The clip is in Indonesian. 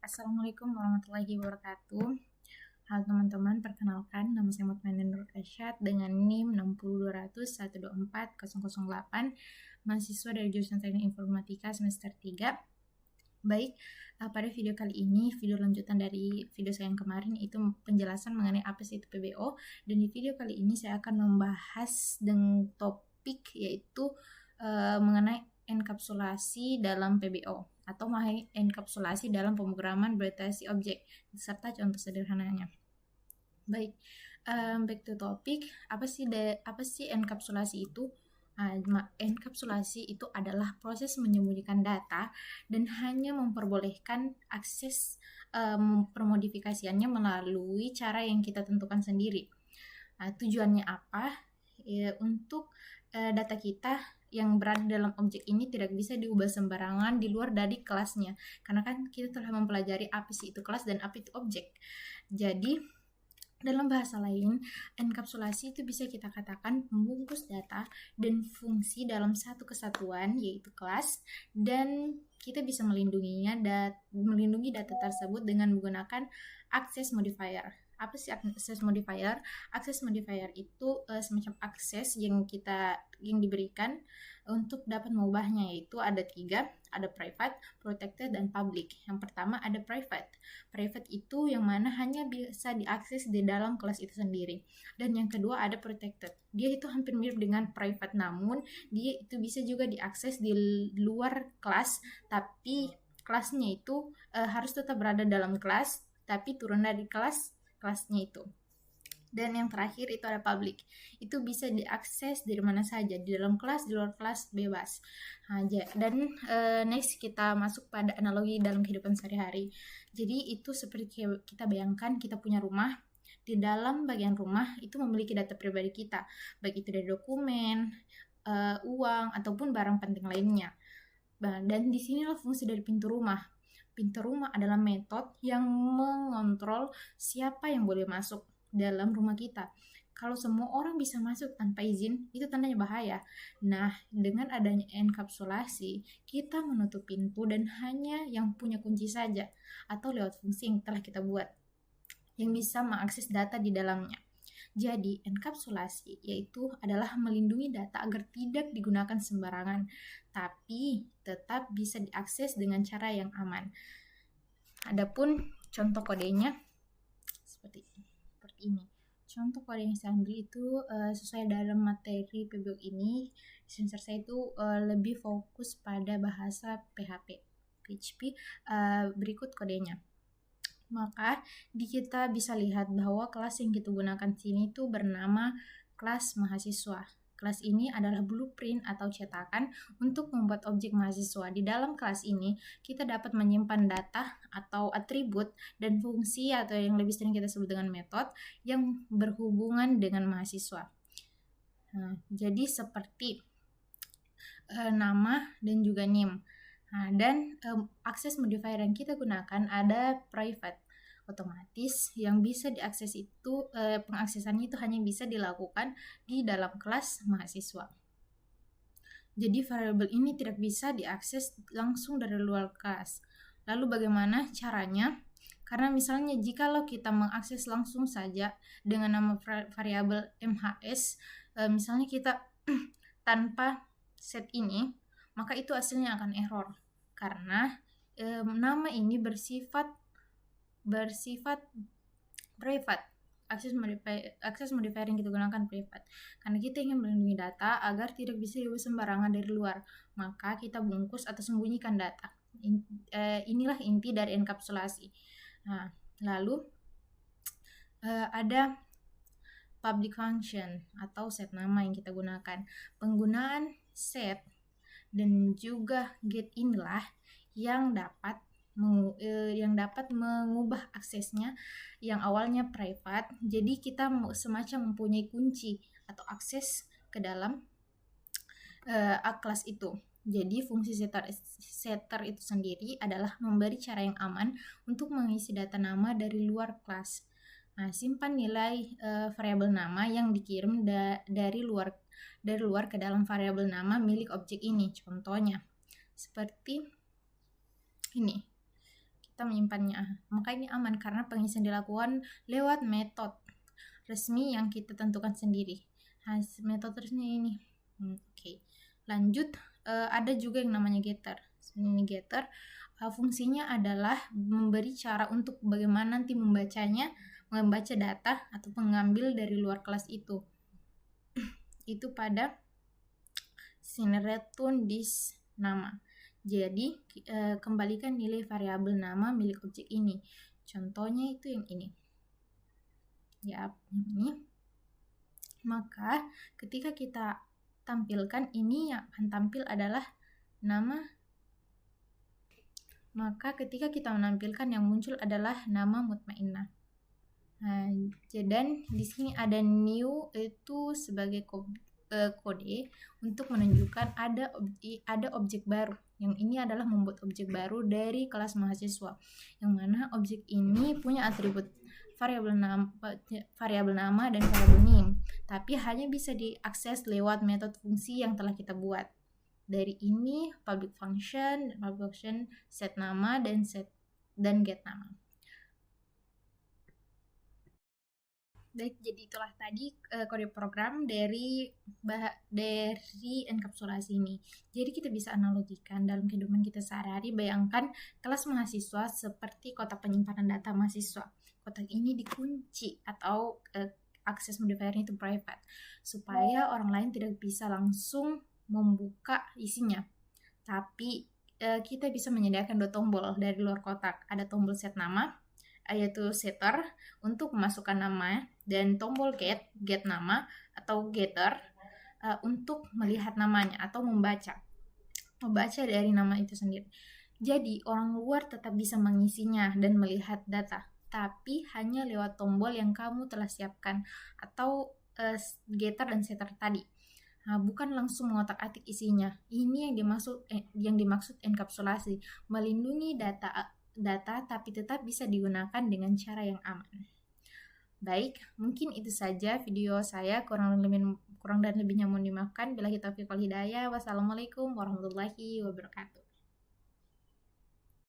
Assalamualaikum warahmatullahi wabarakatuh. Halo teman-teman, perkenalkan nama saya Mutmainah Nur Arsyad dengan NIM 60200124008, mahasiswa dari jurusan Teknik Informatika semester 3. Baik, pada video kali ini, video lanjutan dari video saya yang kemarin itu penjelasan mengenai apa sih itu PBO, dan di video kali ini saya akan membahas dengan topik yaitu mengenai enkapsulasi dalam PBO atau enkapsulasi dalam pemrograman berorientasi objek serta contoh sederhananya. Baik, back to topic. Apa sih enkapsulasi itu? Enkapsulasi itu adalah proses menyembunyikan data dan hanya memperbolehkan akses permodifikasiannya melalui cara yang kita tentukan sendiri. Tujuannya apa? Untuk data kita yang berada dalam objek ini tidak bisa diubah sembarangan di luar dari kelasnya, karena kan kita telah mempelajari apa sih itu kelas dan apa itu objek. Jadi dalam bahasa lain, enkapsulasi itu bisa kita katakan membungkus data dan fungsi dalam satu kesatuan, yaitu kelas, dan kita bisa melindungi data tersebut dengan menggunakan access modifier. Apa sih access modifier? Access modifier itu semacam akses yang diberikan untuk dapat mengubahnya, yaitu ada 3, ada private, protected, dan public. Yang pertama ada private. Private itu yang mana hanya bisa diakses di dalam kelas itu sendiri. Dan yang kedua ada protected. Dia itu hampir mirip dengan private, namun dia itu bisa juga diakses di luar kelas, tapi kelasnya itu harus tetap berada dalam kelas, tapi turun dari kelasnya itu. Dan yang terakhir itu ada public. Itu bisa diakses dari mana saja, di dalam kelas, di luar kelas, bebas. Dan next kita masuk pada analogi dalam kehidupan sehari-hari. Jadi itu seperti kita bayangkan kita punya rumah. Di dalam bagian rumah itu memiliki data pribadi kita, baik itu dari dokumen, uang, ataupun barang penting lainnya. Dan disinilah fungsi dari pintu rumah. Pintu rumah adalah metode yang mengontrol siapa yang boleh masuk dalam rumah kita. Kalau semua orang bisa masuk tanpa izin, itu tandanya bahaya. Nah, dengan adanya enkapsulasi, kita menutup pintu dan hanya yang punya kunci saja, atau lewat fungsi yang telah kita buat, yang bisa mengakses data di dalamnya. Jadi, enkapsulasi yaitu adalah melindungi data agar tidak digunakan sembarangan, tapi tetap bisa diakses dengan cara yang aman. Adapun contoh kodenya seperti ini. Contoh kode yang saya ambil itu sesuai dalam materi PBO ini. Semester saya itu lebih fokus pada bahasa PHP. Berikut kodenya. Maka kita bisa lihat bahwa kelas yang kita gunakan di sini itu bernama kelas mahasiswa. Kelas ini adalah blueprint atau cetakan untuk membuat objek mahasiswa. Di dalam kelas ini, kita dapat menyimpan data atau atribut dan fungsi atau yang lebih sering kita sebut dengan metode yang berhubungan dengan mahasiswa. Jadi seperti nama dan juga NIM. Dan akses modifier yang kita gunakan ada private. Otomatis yang bisa diakses itu pengaksesannya itu hanya bisa dilakukan di dalam kelas mahasiswa. Jadi variabel ini tidak bisa diakses langsung dari luar kelas. Lalu bagaimana caranya? Karena misalnya jikalau kita mengakses langsung saja dengan nama variabel MHS, misalnya kita tanpa set ini, maka itu hasilnya akan error. Karena nama ini bersifat private. Akses modifier yang kita gunakan private. Karena kita ingin melindungi data agar tidak bisa diubah sembarangan dari luar, maka kita bungkus atau sembunyikan data. Inilah inti dari enkapsulasi. Lalu ada public function atau set nama yang kita gunakan. Penggunaan set dan juga get inilah yang dapat mengubah aksesnya yang awalnya private, jadi kita semacam mempunyai kunci atau akses ke dalam kelas itu. Jadi fungsi setter itu sendiri adalah memberi cara yang aman untuk mengisi data nama dari luar kelas. Simpan nilai variabel nama yang dikirim dari luar ke dalam variabel nama milik objek ini. Contohnya seperti ini. kita menyimpannya. Maka ini aman karena pengisian dilakukan lewat metode resmi yang kita tentukan sendiri. Metode resmi ini. Oke. Lanjut, ada juga yang namanya getter. Ini getter. Fungsinya adalah memberi cara untuk bagaimana nanti membaca data atau mengambil dari luar kelas itu. Itu pada sine return this nama. Jadi kembalikan nilai variabel nama milik objek ini. Contohnya itu yang ini. Ya, ini. Maka ketika kita tampilkan, ini yang akan tampil adalah nama. Maka ketika kita menampilkan, yang muncul adalah nama mutmainnah. Nah, dan di sini ada new itu sebagai kode untuk menunjukkan ada objek baru. Yang ini adalah membuat objek baru dari kelas mahasiswa, yang mana objek ini punya atribut variabel nama dan variabel name, tapi hanya bisa diakses lewat metode fungsi yang telah kita buat. Dari ini public function set nama dan get nama. Baik, jadi itulah tadi kode program dari enkapsulasi ini. Jadi kita bisa analogikan dalam kehidupan kita sehari-hari. Bayangkan kelas mahasiswa seperti kotak penyimpanan data mahasiswa. Kotak ini dikunci atau akses modifiernya itu private, supaya orang lain tidak bisa langsung membuka isinya. Tapi kita bisa menyediakan 2 tombol dari luar kotak. Ada tombol set nama, yaitu setter untuk memasukkan nama, dan tombol get nama atau getter untuk melihat namanya atau membaca dari nama itu sendiri. Jadi orang luar tetap bisa mengisinya dan melihat data, tapi hanya lewat tombol yang kamu telah siapkan atau getter dan setter tadi. Bukan langsung mengotak-atik isinya. Ini yang dimaksud enkapsulasi, melindungi data tapi tetap bisa digunakan dengan cara yang aman. Baik, mungkin itu saja video saya. Kurang dan lebihnya mohon dimaafkan. Billahi taufiq wal hidayah. Wassalamualaikum warahmatullahi wabarakatuh.